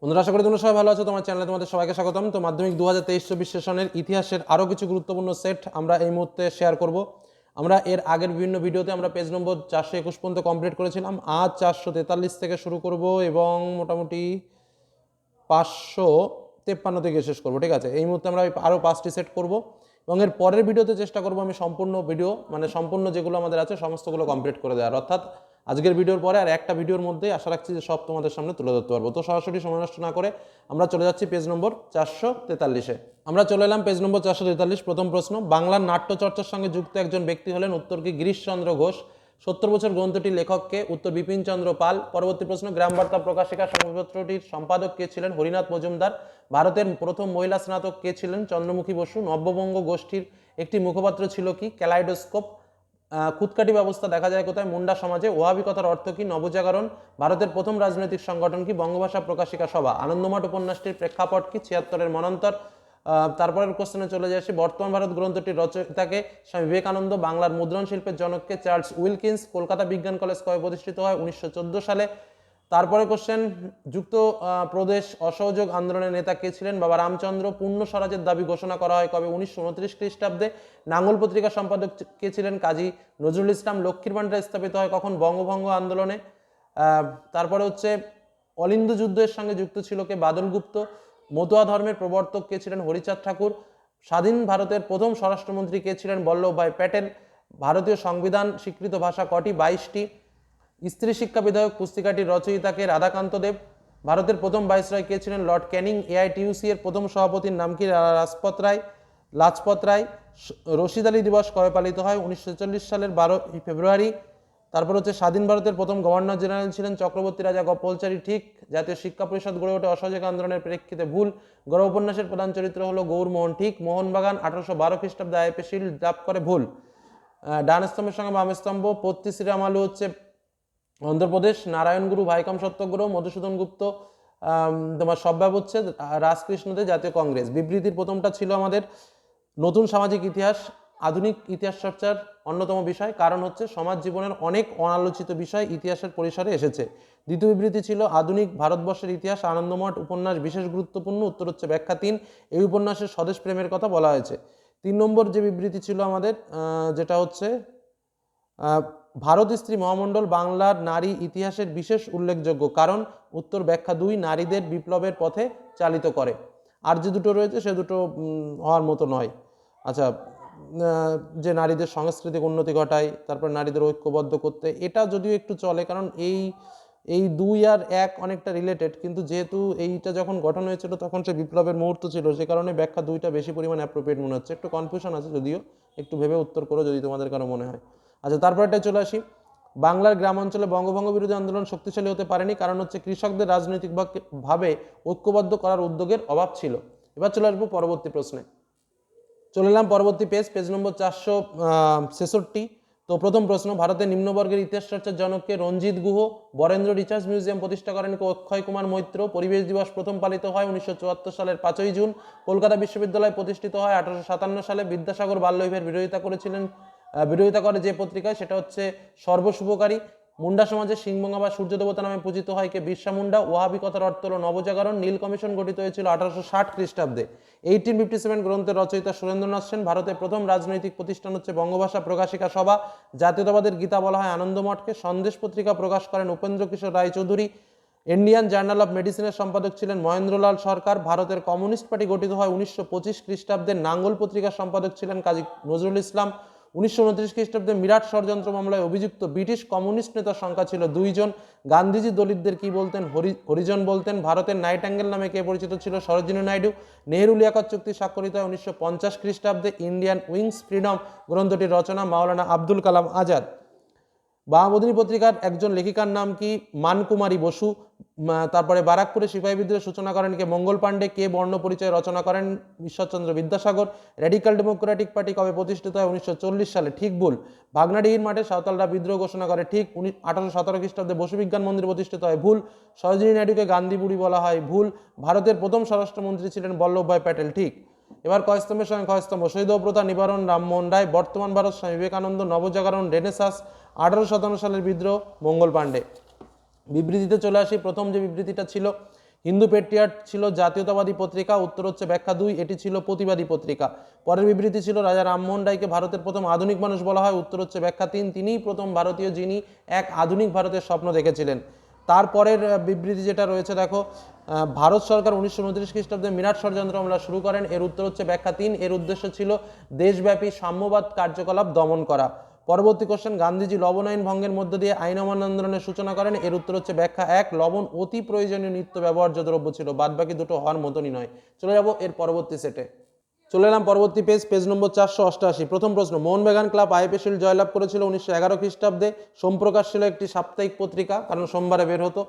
বন্ধুরা, আশা করি তোমরা সবাই ভালো আছো। তোমার চ্যানেলে তোমাদের সবাইকে স্বাগতম। তো মাধ্যমিক 2023-24 সেশনের ইতিহাসের আরও কিছু গুরুত্বপূর্ণ সেট আমরা এই মুহূর্তে শেয়ার করব। আমরা এর আগের বিভিন্ন ভিডিওতে আমরা পেজ নম্বর 421 পর্যন্ত কমপ্লিট করেছিলাম। আজ 443 থেকে শুরু করব এবং মোটামুটি 553 থেকে শেষ করবো। ঠিক আছে, এই মুহূর্তে আমরা আরও 5টি সেট করব এবং এর পরের ভিডিওতে চেষ্টা করব আমি সম্পূর্ণ ভিডিও সম্পূর্ণ যেগুলো আমাদের আছে সমস্তগুলো কমপ্লিট করে দেওয়ার। অর্থাৎ আজকের ভিডিওর পরে আর একটা ভিডিওর মধ্যে আশা রাখছি যে সব তোমাদের সামনে তুলে ধরতে পারবো। তো সরাসরি সময় নষ্ট না করে আমরা চলে যাচ্ছি পেজ নম্বর 443-এ। আমরা চলে এলাম পেজ নম্বর 443। প্রথম প্রশ্ন, বাংলার নাট্যচর্চার সঙ্গে যুক্ত একজন ব্যক্তি হলেন? উত্তর কি গিরিশচন্দ্র ঘোষ। 70 বছর গ্রন্থটির লেখককে? উত্তর বিপিনচন্দ্র পাল। পরবর্তী প্রশ্ন, গ্রামবার্তা প্রকাশিকা সংবাদপত্রটির সম্পাদক কে ছিলেন? হরিনাথ মজুমদার। ভারতের প্রথম মহিলা স্নাতক কে ছিলেন? চন্দ্রমুখী বসু। নব্যবঙ্গ গোষ্ঠীর একটি মুখপাত্র ছিল কি? ক্যালাইডোস্কোপ। খুদকাঠি ব্যবস্থা দেখা যায় কোথায়? মুন্ডা সমাজে। ওয়াহাবি কথার অর্থ কি? নবজাগরণ। ভারতের প্রথম রাজনৈতিক সংগঠন কি? বঙ্গভাষা প্রকাশিকা সভা। আনন্দমঠ উপন্যাসটির প্রেক্ষাপট কি? 76-এর মনন্তর। তারপরের কোশ্চেনে চলে যাচ্ছি, বর্তমান ভারত গ্রন্থটির রচয়িতাকে? স্বামী বিবেকানন্দ। বাংলার মুদ্রণ শিল্পের জনককে? Charles Wilkins. কলকাতা বিজ্ঞান কলেজ কবে প্রতিষ্ঠিত হয়? 1914 সালে। তারপরে কোশ্চেন, যুক্ত প্রদেশ অসহযোগ আন্দোলনের নেতা কে ছিলেন? বাবা রামচন্দ্র। পূর্ণ স্বরাজের দাবি ঘোষণা করা হয় কবে? 1929 খ্রিস্টাব্দে। নাঙ্গল পত্রিকা সম্পাদক কে ছিলেন? কাজী নজরুল ইসলাম। লক্ষ্মীর ভান্ডার স্থাপিত হয় কখন? বঙ্গভঙ্গ আন্দোলনে। তারপরে হচ্ছে, অলিন্দ যুদ্ধের সঙ্গে যুক্ত ছিল কে? বাদল গুপ্ত। মতুয়া ধর্মের প্রবর্তক কে ছিলেন? হরিচাঁদ ঠাকুর। স্বাধীন ভারতের প্রথম স্বরাষ্ট্রমন্ত্রী কে ছিলেন? বল্লভভাই প্যাটেল। ভারতীয় সংবিধান স্বীকৃত ভাষা কটি? 22টি। স্ত্রী শিক্ষা বিধায়ক পুস্তিকাটির রচয়িতাকে? রাধাকান্ত দেব। ভারতের প্রথম ভাইসরয় কে ছিলেন? লর্ড ক্যানিং। এআইটিইউসি এর প্রথম সভাপতির নাম কি? লাজপত রায়। রশিদ আলী দিবস কবে পালিত হয়? 1940 সালের 12 ফেব্রুয়ারি। তারপর হচ্ছে, স্বাধীন ভারতের প্রথম গভর্নর জেনারেল ছিলেন চক্রবর্তী রাজা গোপালচারী। ঠিক। জাতীয় শিক্ষা পরিষদ গড়ে ওঠে অসহযোগ আন্দোলনের প্রেক্ষিতে। ভুল। গড় উপন্যাসের প্রধান চরিত্র হলো গৌরমোহন। ঠিক। মোহনবাগান 1812 খ্রিস্টাব্দে আইএফএ শিল্ড লাভ করে। ভুল। ডান স্তম্ভের সঙ্গে বাম স্তম্ভ। পত্তি শ্রীরামালু হচ্ছে অন্ধ্রপ্রদেশ। নারায়ণগুরু ভাইকম সত্যগ্রহ। মধুসূদন গুপ্ত তোমার সব্যব হচ্ছে রাজকৃষ্ণদে জাতীয় কংগ্রেস। বিবৃতির প্রথমটা ছিল আমাদের নতুন সামাজিক ইতিহাস আধুনিক ইতিহাস চর্চার অন্যতম বিষয়, কারণ হচ্ছে সমাজ জীবনের অনেক অনালোচিত বিষয় ইতিহাসের পরিসরে এসেছে। দ্বিতীয় বিবৃতি ছিল আধুনিক ভারতবর্ষের ইতিহাস আনন্দমঠ উপন্যাস বিশেষ গুরুত্বপূর্ণ। উত্তর হচ্ছে ব্যাখ্যা 3। এই উপন্যাসের স্বদেশ প্রেমের কথা বলা হয়েছে। 3 নম্বর যে বিবৃতি ছিল আমাদের যেটা হচ্ছে ভারত স্ত্রী মহামণ্ডল বাংলার নারী ইতিহাসের বিশেষ উল্লেখযোগ্য কারণ। উত্তর ব্যাখ্যা 2, নারীদের বিপ্লবের পথে চালিত করে। আর যে দুটো রয়েছে সে দুটো হওয়ার মতো নয়। আচ্ছা, যে নারীদের সাংস্কৃতিক উন্নতি ঘটায়, তারপর নারীদের ঐক্যবদ্ধ করতে, এটা যদিও একটু চলে, কারণ এই 2 আর 1 অনেকটা রিলেটেড, কিন্তু যেহেতু এইটা যখন গঠন হয়েছিল তখন সে বিপ্লবের মুহূর্ত ছিল, সে কারণে ব্যাখ্যা 2টা বেশি পরিমাণে অ্যাপ্রোপ্রিয়েট মনে হচ্ছে। একটু কনফিউশন আছে যদিও, একটু ভেবে উত্তর করো যদি তোমাদের কারো মনে হয়। আচ্ছা, তারপরটা চলে আসি, বাংলার গ্রাম অঞ্চলে বঙ্গভঙ্গ বিরোধী আন্দোলন শক্তিশালী হতে পারেনি, কারণ হচ্ছে কৃষকদের রাজনৈতিকভাবে ঐক্যবদ্ধ করার উদ্যোগের অভাব ছিল। এবার চলে আসবো পরবর্তী প্রশ্নে। চলে এলাম পরবর্তী পেজ নম্বর 466। তো প্রথম প্রশ্ন, ভারতের নিম্নবর্গের ইতিহাস চর্চার জনককে? রঞ্জিত গুহ। বরেন্দ্র রিসার্চ মিউজিয়াম প্রতিষ্ঠা করেন অক্ষয় কুমার মৈত্র। পরিবেশ দিবস প্রথম পালিত হয় 1974 সালের 5ই জুন। কলকাতা বিশ্ববিদ্যালয় প্রতিষ্ঠিত হয় 1857 সালে। বিদ্যাসাগর বাল্যবিবাহের বিরোধিতা করে যে পত্রিকায়, সেটা হচ্ছে সর্বশুভকারী। মুন্ডা সমাজে সিংহঙ্গা বা সূর্য দেবতা নামে পূজিত হয় কে? বিরসা মুন্ডা। ওয়াহাবি কথার অর্থ হলো নবজাগরণ। নীল কমিশন গঠিত হয়েছিল 1860 খ্রিস্টাব্দে। 1857 গ্রন্থের রচয়িতা সুরেন্দ্রনাথ সেন। ভারতের প্রথম রাজনৈতিক প্রতিষ্ঠান হচ্ছে বঙ্গভাষা প্রকাশিকা সভা। জাতীয়তাবাদের গীতা বলা হয় আনন্দমঠকে। সন্দেশ পত্রিকা প্রকাশ করেন উপেন্দ্র কিশোর রায়চৌধুরী। ইন্ডিয়ান জার্নাল অফ মেডিসিনের সম্পাদক ছিলেন মহেন্দ্রলাল সরকার। ভারতের কমিউনিস্ট পার্টি গঠিত হয় 1925 খ্রিস্টাব্দে। নাঙ্গল পত্রিকার সম্পাদক ছিলেন কাজী নজরুল ইসলাম। 1929 খ্রিস্টাব্দে মিরাট ষড়যন্ত্র মামলায় অভিযুক্ত ব্রিটিশ কমিউনিস্ট নেতার সংখ্যা ছিল 2 জন। গান্ধীজি দলিতদের কি বলতেন? হরিজন বলতেন। ভারতের নাইটাঙ্গেল নামে কে পরিচিত ছিল? সরোজিনী নাইডু। নেহেরু লিয়াকত চুক্তি স্বাক্ষরিত হয় 1950 খ্রিস্টাব্দে। ইন্ডিয়ান উইংস ফ্রিডম গ্রন্থটির রচনা মাওলানা আব্দুল কালাম আজাদ। বামবদিনী পত্রিকার একজন লেখিকার নাম কি? মানকুমারী বসু। তারপরে বারাকপুরে সিপাহী বিদ্রোহের সূচনা করেন কে? মঙ্গল পাণ্ডে। কে বর্ণ পরিচয় রচনা করেন? Ishwarchandra Vidyasagar. Radical Democratic party কবে প্রতিষ্ঠিত হয়? 1940 সালে। ঠিক ভুল। ভাগনাডিহির মাঠে সাঁওতালরা বিদ্রোহ ঘোষণা করে। ঠিক। 1817 খ্রিস্টাব্দে বসু বিজ্ঞান মন্দির প্রতিষ্ঠিত হয়। ভুল। সরোজিনী নাইডুকে গান্ধী বুড়ি বলা হয়। ভুল। ভারতের প্রথম স্বরাষ্ট্রমন্ত্রী ছিলেন বল্লভভাই প্যাটেল। ঠিক। এবার কয়স্তম্ভের সঙ্গে ক্ষয়স্তম্ভ। শৈধব প্রথা নিবারণ রামমোহন রায়। বর্তমান ভারত স্বামী বিবেকানন্দ। নবজাগরণ রেনেসাস। 1857 সালের বিদ্রোহ মঙ্গল পাণ্ডে। বিবৃতিতে চলে আসি। প্রথম যে বিবৃতিটা ছিল, হিন্দু পেট্রিয়াট ছিল জাতীয়তাবাদী পত্রিকা, উত্তর হচ্ছে ব্যাখ্যা 2 এটি ছিল প্রতিবাদী পত্রিকা। পরের বিবৃতি ছিল রাজা রামমোহন রায়কে ভারতের প্রথম আধুনিক মানুষ বলা হয়, উত্তর হচ্ছে ব্যাখ্যা 3 তিনিই প্রথম ভারতীয় যিনি এক আধুনিক ভারতের স্বপ্ন দেখেছিলেন। তারপরের বিবৃতি যেটা রয়েছে দেখো, ভারত সরকার 1929 খ্রিস্টাব্দে মিরাট ষড়যন্ত্র হামলা শুরু করেন, এর উত্তর হচ্ছে ব্যাখ্যা 3 এর উদ্দেশ্য ছিল দেশব্যাপী সাম্যবাদ কার্যকলাপ দমন করা। পরবর্তী কোশ্চেন, গান্ধীজি লবণ আইন ভঙ্গের মধ্য দিয়ে আইন অমান্য আন্দোলনের সূচনা করেন, এর উত্তর হচ্ছে ব্যাখ্যা 1 লবণ অতি প্রয়োজনীয় নিত্য ব্যবহার্য দ্রব্য ছিল, বাদবাকি দুটো হওয়ার মতনই নয়। চলে যাব এর পরবর্তী সেটে। চলে এলাম পরবর্তী পেজ নম্বর 488। প্রথম প্রশ্ন, মোহনবাগান ক্লাব আইএফএ শিল্ড জয়লাভ করেছিল 1911 খ্রিস্টাব্দে। সোমপ্রকাশ ছিল একটি সাপ্তাহিক পত্রিকা, কারণ সোমবারে বের হতো।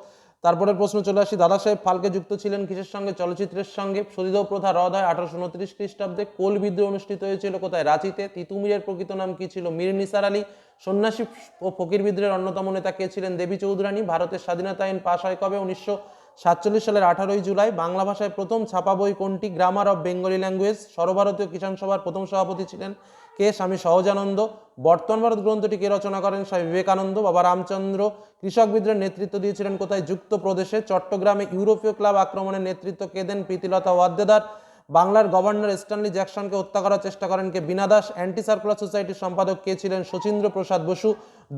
তারপরের প্রশ্ন চলে আসি, দাদা সাহেব ফালকে যুক্ত ছিলেন কিসের সঙ্গে? চলচ্চিত্রের সঙ্গে। সতীদাহ প্রথা রদ হয় 1829 খ্রিস্টাব্দে। কোল বিদ্রোহ অনুষ্ঠিত হয়েছিল কোথায়? রাঁচিতে। তিতুমিরের প্রকৃত নাম কি ছিল? মীর নিসার আলী। সন্ন্যাসী ও ফকির বিদ্রোহের অন্যতম নেতা কে ছিলেন? দেবী চৌধুরানী। ভারতের স্বাধীনতা আইন পাশ হয় কবে? 1947 সালের 18 জুলাই। বাংলা ভাষায় প্রথম ছাপা বই কোনটি? Grammar of Bengali language. সর্বভারতীয় কিষাণ সভার প্রথম সভাপতি ছিলেন কে? স্বামী সহজানন্দ। বর্তমান ভারত গ্রন্থটি কে রচনা করেন? স্বামী বিবেকানন্দ। বাবা রামচন্দ্র। কৃষক বিদ্রোহের নেতৃত্ব দিয়েছিলেন কোথায়? যুক্তপ্রদেশে। চট্টগ্রামে ইউরোপীয় ক্লাব আক্রমণের নেতৃত্ব কে দেন? প্রীতিলতা ওয়াদ্দেদার। বাংলার গভর্নর স্ট্যানলি জ্যাকসনকে হত্যা করার চেষ্টা করেন কে? বীণা দাস। অ্যান্টি সার্কুলার সোসাইটির সম্পাদক কে ছিলেন? শচীন্দ্র প্রসাদ বসু।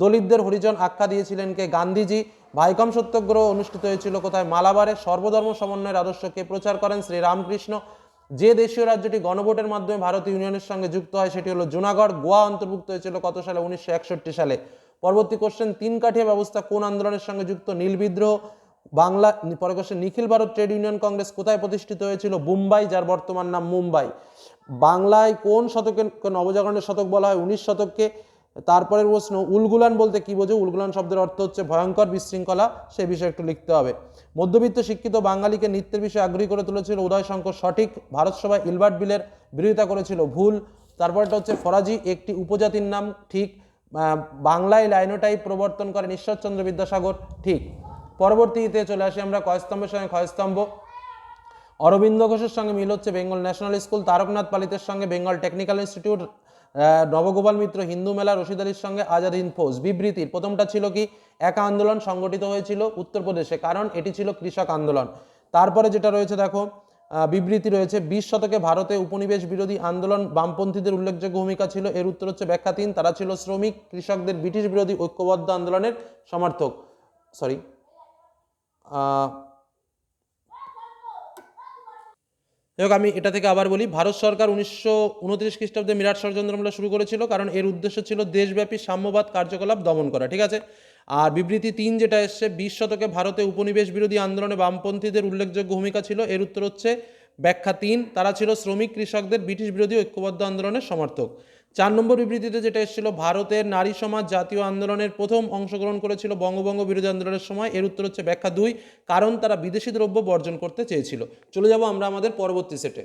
দলিতদের হরিজন আখ্যা দিয়েছিলেন কে? গান্ধীজি। ভাইকম সত্যাগ্রহ অনুষ্ঠিত হয়েছিল কোথায়? মালাবারে। সর্বধর্ম সমন্বয়ের আদর্শ কে প্রচার করেন? শ্রী রামকৃষ্ণ। যে দেশীয় রাজ্যটি গণভোটের মাধ্যমে ভারতীয় ইউনিয়নের সঙ্গে যুক্ত হয় সেটি হলো জুনাগড়। গোয়া অন্তর্ভুক্ত হয়েছিল কত সালে? 1961 সালে। পরবর্তী কোশ্চেন, তিন কাঠিয়া ব্যবস্থা কোন আন্দোলনের সঙ্গে যুক্ত? নীল বিদ্রোহ। বাংলা। পরে কোশ্চেন, নিখিল ভারত ট্রেড ইউনিয়ন কংগ্রেস কোথায় প্রতিষ্ঠিত হয়েছিল? মুম্বাই, যার বর্তমান নাম মুম্বাই। বাংলায় কোন শতকে নবজাগরণের শতক বলা হয়? 19 শতককে। তারপরের প্রশ্ন, উলগুলান বলতে কি বোঝো? উলগুলান শব্দের অর্থ হচ্ছে ভয়ঙ্কর বিশৃঙ্খলা, সে বিষয়ে একটু লিখতে হবে। মধ্যবিত্ত শিক্ষিত বাঙালিকে নৃত্যের বিষয়ে আগ্রহী করে তুলেছিল উদয় শঙ্কর, সঠিক। ভারত সভায় ইলবার্ট বিলের বিরোধিতা করেছিল, ভুল। তারপরটা হচ্ছে ফরাজি একটি উপজাতির নাম, ঠিক। বাংলায় লাইনোটাইপ প্রবর্তন করেন ঈশ্বরচন্দ্র বিদ্যাসাগর, ঠিক। পরবর্তীতে চলে আসি আমরা কয়স্তম্ভের সঙ্গে ক্ষয়স্তম্ভ। অরবিন্দ ঘোষের সঙ্গে মিল হচ্ছে বেঙ্গল ন্যাশনাল স্কুল। তারকনাথ পালিতের সঙ্গে বেঙ্গল টেকনিক্যাল ইনস্টিটিউট। নবগোপাল মিত্র হিন্দু মেলা। রশিদ আলীর সঙ্গে আজাদ হিন্দ ফৌজ। বিবৃতির প্রথমটা ছিল কি? একা আন্দোলন সংগঠিত হয়েছিল উত্তরপ্রদেশে, কারণ এটি ছিল কৃষক আন্দোলন। তারপরে যেটা রয়েছে দেখো, বিবৃতি রয়েছে 20 শতকে ভারতে উপনিবেশ বিরোধী আন্দোলন বামপন্থীদের উল্লেখযোগ্য ভূমিকা ছিল, এর উত্তর হচ্ছে ব্যাখ্যা 3 তারা ছিল শ্রমিক কৃষকদের ব্রিটিশ বিরোধী ঐক্যবদ্ধ আন্দোলনের সমর্থক। সরি, আমি এটা থেকে আবার বলি, ভারত সরকার 1929 খ্রিস্টাব্দে মিরাট ষড়যন্ত্র হামলা শুরু করেছিল, কারণ এর উদ্দেশ্য ছিল দেশব্যাপী সাম্যবাদ কার্যকলাপ দমন করা, ঠিক আছে। আর বিবৃতি 3 যেটা এসছে, 20 শতকে ভারতে উপনিবেশ বিরোধী আন্দোলনে বামপন্থীদের উল্লেখযোগ্য ভূমিকা ছিল, এর উত্তর হচ্ছে ব্যাখ্যা 3 তারা ছিল শ্রমিক কৃষকদের ব্রিটিশ বিরোধী ঐক্যবদ্ধ আন্দোলনের সমর্থক। 4 নম্বর বিবৃতিতে যেটা এসেছিল, ভারতের নারী সমাজ জাতীয় আন্দোলনের প্রথম অংশগ্রহণ করেছিল বঙ্গভঙ্গ বিরোধী আন্দোলনের সময়, এর উত্তর হচ্ছে ব্যাখ্যা 2 কারণ তারা বিদেশি দ্রব্য বর্জন করতে চেয়েছিল। চলে যাব আমরা আমাদের পরবর্তী সেটে।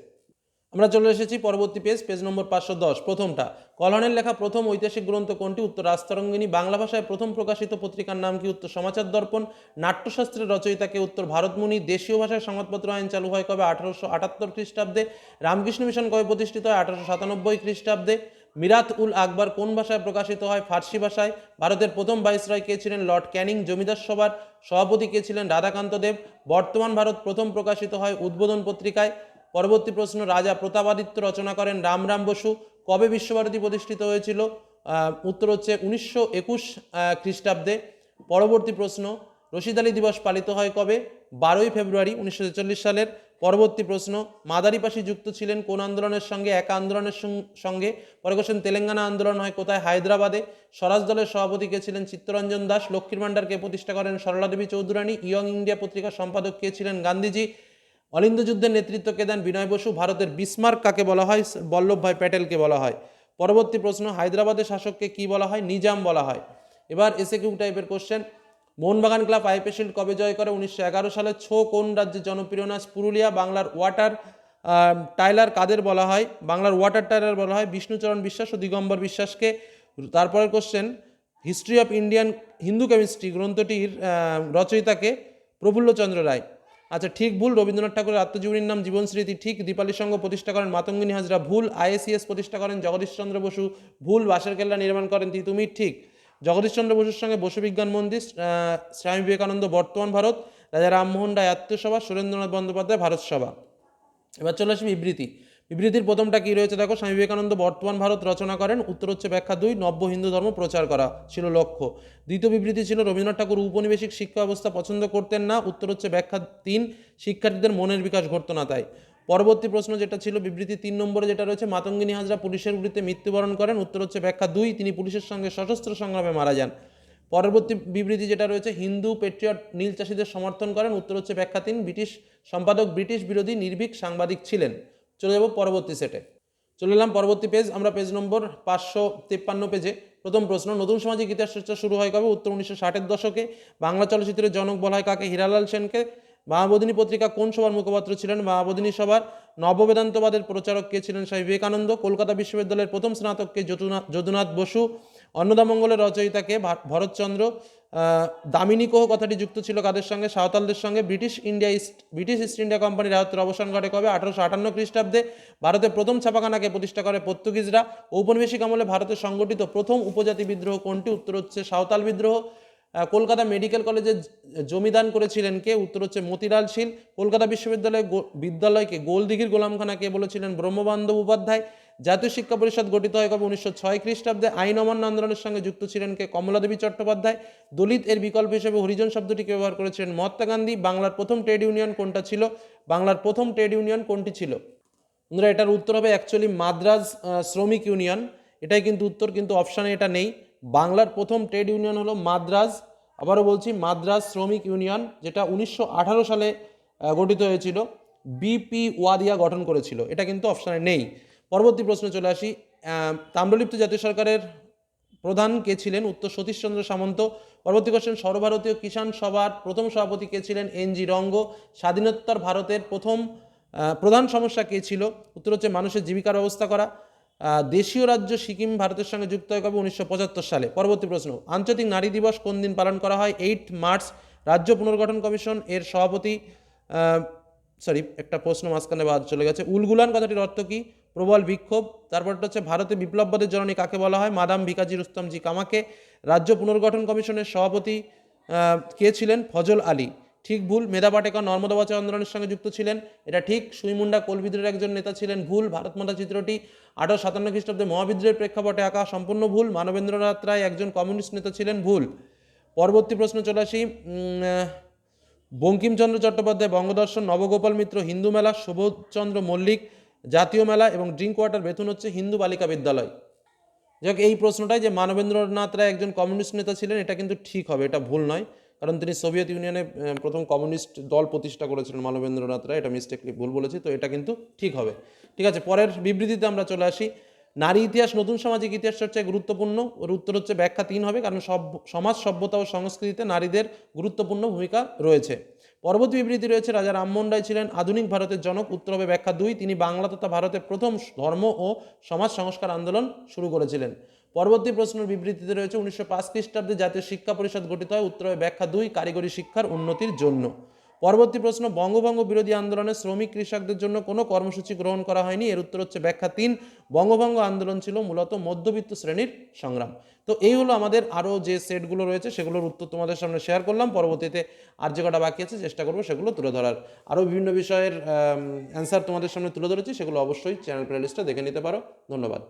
আমরা চলে এসেছি পরবর্তী পেজ নম্বর 510। প্রথমটা, কল্যাণের লেখা প্রথম ঐতিহাসিক গ্রন্থ কোনটি? উত্তর রাজতরঙ্গিনী। বাংলা ভাষায় প্রথম প্রকাশিত পত্রিকার নাম কি? উত্তর সমাচার দর্পণ। নাট্যশাস্ত্রের রচয়িতাকে? উত্তর ভারতমুনি। দেশীয় ভাষায় সংবাদপত্র আইন চালু হয় কবে? 1878 খ্রিস্টাব্দে। রামকৃষ্ণ মিশন কবে প্রতিষ্ঠিত হয়? 1897 খ্রিস্টাব্দে। মিরাত উল আকবর কোন ভাষায় প্রকাশিত হয়? ফার্সি ভাষায়। ভারতের প্রথম ভাইসরয় কে ছিলেন? লর্ড ক্যানিং। জমিদার সভার সভাপতি কে ছিলেন? রাধাকান্ত দেব। বর্তমান ভারত প্রথম প্রকাশিত হয় উদ্বোধন পত্রিকায়। পরবর্তী প্রশ্ন, রাজা প্রতাপাদিত্য রচনা করেন রামরাম বসু। কবে বিশ্বভারতী প্রতিষ্ঠিত হয়েছিল? উত্তর হচ্ছে 1921 খ্রিস্টাব্দে। পরবর্তী প্রশ্ন, রশিদ আলী দিবস পালিত হয় কবে? 12ই ফেব্রুয়ারি 1946 সালের। পরবর্তী প্রশ্ন, মাদারিপাশি যুক্ত ছিলেন কোন আন্দোলনের সঙ্গে? একা আন্দোলনের সঙ্গে। পরে কোশ্চেন, তেলেঙ্গানা আন্দোলন হয় কোথায়? হায়দ্রাবাদে। স্বরাজ দলের সভাপতি কে ছিলেন? চিত্তরঞ্জন দাস। লক্ষ্মীর ভান্ডার কে প্রতিষ্ঠা করেন? সরলা দেবী চৌধুরানী। ইয়ং ইন্ডিয়া পত্রিকার সম্পাদক কে ছিলেন? গান্ধীজি। অলিন্দ যুদ্ধের নেতৃত্ব কে দেন? বিনয় বসু। ভারতের বিসমার্ক কাকে বলা হয়? বল্লভভাই প্যাটেলকে বলা হয়। পরবর্তী প্রশ্ন, হায়দ্রাবাদের শাসককে কি বলা হয়? নিজাম বলা হয়। এবার এসএকিউ টাইপের question, Mohun Bagan club IFA shield কবে জয় করে? 1911 সালে। ছো কোন রাজ্যের জনপ্রিয় নাচ? পুরুলিয়া। বাংলার ওয়াটার টাইলার কাদের বলা হয়? বাংলার ওয়াটার টাইলার বলা হয় বিষ্ণুচরণ বিশ্বাস ও দিগম্বর বিশ্বাসকে। তারপরের question, history of Indian Hindu chemistry গ্রন্থটির রচয়িতাকে? প্রফুল্লচন্দ্র রায়। আচ্ছা, ঠিক ভুল। রবীন্দ্রনাথ ঠাকুরের আত্মজীবনীর নাম জীবনস্মৃতি, ঠিক। দীপালি সংঘ প্রতিষ্ঠা করেন মাতঙ্গিনী হাজরা, ভুল। আইএসিএস প্রতিষ্ঠা করেন জগদীশচন্দ্র বসু, ভুল। বাঁশের কেল্লা নির্মাণ করেন তিতুমির, ঠিক। জগদীশচন্দ্র বসুর সঙ্গে বসু বিজ্ঞান মন্দির, স্বামী বিবেকানন্দ বর্তমান ভারত, রাজা রামমোহন রায় আত্মীয় সভা, সুরেন্দ্রনাথ বন্দ্যোপাধ্যায় ভারত সভা। এবার চলে আসি বিবৃতি। বিবৃতির প্রথমটা কি রয়েছে দেখো, স্বামী বিবেকানন্দ বর্তমান ভারত রচনা করেন, উত্তর হচ্ছে ব্যাখ্যা 2, নব্য হিন্দু ধর্ম প্রচার করা ছিল লক্ষ্য। দ্বিতীয় বিবৃতি ছিল রবীন্দ্রনাথ ঠাকুর উপনিবেশিক শিক্ষা ব্যবস্থা পছন্দ করতেন না, উত্তর হচ্ছে ব্যাখ্যা 3, শিক্ষার্থীদের মনের বিকাশ ঘটতো না তাই। পরবর্তী প্রশ্ন যেটা ছিল বিবৃতি 3 নম্বরে যেটা রয়েছে, মাতঙ্গিনী হাজরা পুলিশের গুলিতে মৃত্যুবরণ করেন, উত্তর হচ্ছে ব্যাখ্যা 2, তিনি পুলিশের সঙ্গে সশস্ত্র সংগ্রামে মারা যান। পরবর্তী বিবৃতি যেটা রয়েছে, হিন্দু পেট্রিয়ট নীল চাষীদের সমর্থন করেন, উত্তর হচ্ছে ব্যাখ্যা 3, ব্রিটিশ সম্পাদক ব্রিটিশ বিরোধী নির্ভীক সাংবাদিক ছিলেন। চলে যাব পরবর্তী সেটে। চলে এলাম পরবর্তী পেজ, আমরা পেজ নম্বর 553 পেজে। প্রথম প্রশ্ন, নতুন সামাজিক ইতিহাস চর্চা শুরু হয় কবে? উত্তর 1960-এর দশকে। বাংলা চলচ্চিত্রের জনক বলা হয় কাকে? হীরালাল সেনকে। মায়াবদিনী পত্রিকা কোন সভার মুখপাত্র ছিলেন? মায়াবদিনী সভার। নববেদান্তবাদের প্রচারক কে ছিলেন? স্বামী বিবেকানন্দ। কলকাতা বিশ্ববিদ্যালয়ের প্রথম স্নাতককে? যদুনাথ বসু। অন্নদামঙ্গলের রচয়িতাকে? ভরতচন্দ্র। দামিনী কোহ কথাটি যুক্ত ছিল কাদের সঙ্গে? সাঁওতালদের সঙ্গে। ব্রিটিশ ইস্ট ইন্ডিয়া কোম্পানির রাজত্বের অবসান ঘটে কবে? 1858 খ্রিস্টাব্দে। ভারতের প্রথম ছাপাখানাকে প্রতিষ্ঠা করে পর্তুগিজরা। ঔপনিবেশিক আমলে ভারতে সংগঠিত প্রথম উপজাতি বিদ্রোহ কোনটি? উত্তর হচ্ছে সাঁওতাল বিদ্রোহ। কলকাতা মেডিকেল কলেজে জমিদান করেছিলেন কে? উত্তর হচ্ছে মতিলাল শীল। কলকাতা বিদ্যালয়কে গোলদিঘির গোলামখানা কে বলেছিলেন? ব্রহ্মবান্ধব উপাধ্যায়। জাতীয় শিক্ষা পরিষদ গঠিত হয় কবে? 1906 খ্রিস্টাব্দে। আইন অমান্য আন্দোলনের সঙ্গে যুক্ত ছিলেন কে? কমলাদেবী চট্টোপাধ্যায়। দলিত এর বিকল্প হিসেবে হরিজন শব্দটিকে ব্যবহার করেছিলেন মহাত্মা গান্ধী। বাংলার প্রথম ট্রেড ইউনিয়ন কোনটা ছিল? বাংলার প্রথম ট্রেড ইউনিয়ন কোনটি ছিল? বন্ধুরা এটার উত্তর হবে অ্যাকচুয়ালি মাদ্রাজ শ্রমিক ইউনিয়ন, এটাই কিন্তু উত্তর, কিন্তু অপশানে এটা নেই। বাংলার প্রথম ট্রেড ইউনিয়ন হলো মাদ্রাজ, আবারও বলছি মাদ্রাজ শ্রমিক ইউনিয়ন, যেটা 1918 সালে গঠিত হয়েছিল। বিপি ওয়াদিয়া গঠন করেছিল, এটা কিন্তু অপশানে নেই। পরবর্তী প্রশ্নে চলে আসি। তাম্রলিপ্ত জাতীয় সরকারের প্রধান কে ছিলেন? উত্তর সতীশচন্দ্র সামন্ত। পরবর্তী কোশ্চেন, সর্বভারতীয় কিষাণ সভার প্রথম সভাপতি কে ছিলেন? এনজি রঙ্গ। স্বাধীনোত্তর ভারতের প্রথম প্রধান সমস্যা কে ছিল? উত্তর হচ্ছে মানুষের জীবিকার ব্যবস্থা করা। দেশীয় রাজ্য সিকিম ভারতের সঙ্গে যুক্ত হয় কবে? 1975 সালে। পরবর্তী প্রশ্ন, আন্তর্জাতিক নারী দিবস কোন দিন পালন করা হয়? 8 মার্চ। রাজ্য পুনর্গঠন কমিশন এর সভাপতি, একটা প্রশ্ন মাঝখানে বাদ চলে গেছে। উলগুলান কথাটির অর্থ কি? প্রবল বিক্ষোভ। তারপরটা হচ্ছে ভারতে বিপ্লববাদের জননী কাকে বলা হয়? মাদাম ভিকাজি রুস্তমজি কামাকে। রাজ্য পুনর্গঠন কমিশনের সভাপতি কে ছিলেন? ফজল আলী। ঠিক ভুল। মেধা পাটেকর নর্মদা বাঁচাও আন্দোলনের সঙ্গে যুক্ত ছিলেন, এটা ঠিক। সুইমুন্ডা কোল বিদ্রোহের একজন নেতা ছিলেন, ভুল। ভারত মাতা চিত্রটি 1857 খ্রিস্টাব্দে মহাবিদ্রোহের প্রেক্ষাপটে আঁকা, সম্পূর্ণ ভুল। মানবেন্দ্রনাথ রায় একজন কমিউনিস্ট নেতা ছিলেন, ভুল। পরবর্তী প্রশ্ন চলে আসি। বঙ্কিমচন্দ্র চট্টোপাধ্যায় বঙ্গদর্শন, নবগোপাল মিত্র হিন্দু মেলা, সুবোধচন্দ্র মল্লিক জাতীয় মেলা এবং ড্রিঙ্ক ওয়াটার বেথুন হচ্ছে হিন্দু বালিকা বিদ্যালয়। যাক, এই প্রশ্নটাই যে মানবেন্দ্রনাথ রায় একজন কমিউনিস্ট নেতা ছিলেন, এটা কিন্তু ঠিক হবে, এটা ভুল নয়, কারণ তিনি সোভিয়েত ইউনিয়নে প্রথম কমিউনিস্ট দল প্রতিষ্ঠা করেছিলেন মানবেন্দ্রনাথ রায়, এটা মিস্টেকলি ভুল বলেছি, তো এটা কিন্তু ঠিক হবে। ঠিক আছে, পরের বিবৃতিতে আমরা চলে আসি। নারী ইতিহাস নতুন সামাজিক ইতিহাস চর্চায় গুরুত্বপূর্ণ, ওর উত্তর হচ্ছে ব্যাখ্যা 3 হবে, কারণ সমাজ সভ্যতা ও সংস্কৃতিতে নারীদের গুরুত্বপূর্ণ ভূমিকা রয়েছে। পরবর্তী বিবৃতি রয়েছে, রাজা রামমোহন রায় ছিলেন আধুনিক ভারতের জনক, উত্তর হবে ব্যাখ্যা 2, তিনি বাংলা তথা ভারতের প্রথম ধর্ম ও সমাজ সংস্কার আন্দোলন শুরু করেছিলেন। পরবর্তী প্রশ্নের বিবৃতিতে রয়েছে 1905 খ্রিস্টাব্দে জাতীয় শিক্ষা পরিষদ গঠিত হয়, উত্তর হবে ব্যাখ্যা 2, কারিগরি শিক্ষার উন্নতির জন্য। পরবর্তী প্রশ্ন, বঙ্গভঙ্গ বিরোধী আন্দোলনে শ্রমিক কৃষকদের জন্য কোনো কর্মসূচি গ্রহণ করা হয়নি, এর উত্তর হচ্ছে ব্যাখ্যা 3, বঙ্গভঙ্গ আন্দোলন ছিল মূলত মধ্যবিত্ত শ্রেণীর সংগ্রাম। তো এই হলো আমাদের আরও যে সেটগুলো রয়েছে সেগুলোর উত্তর তোমাদের সামনে শেয়ার করলাম। পরবর্তীতে আর যে কটা বাকি আছে চেষ্টা করবো সেগুলো তুলে ধরার। আরও বিভিন্ন বিষয়ের অ্যান্সার তোমাদের সামনে তুলে ধরেছি, সেগুলো অবশ্যই চ্যানেল প্লেলিস্টে দেখে নিতে পারো। ধন্যবাদ।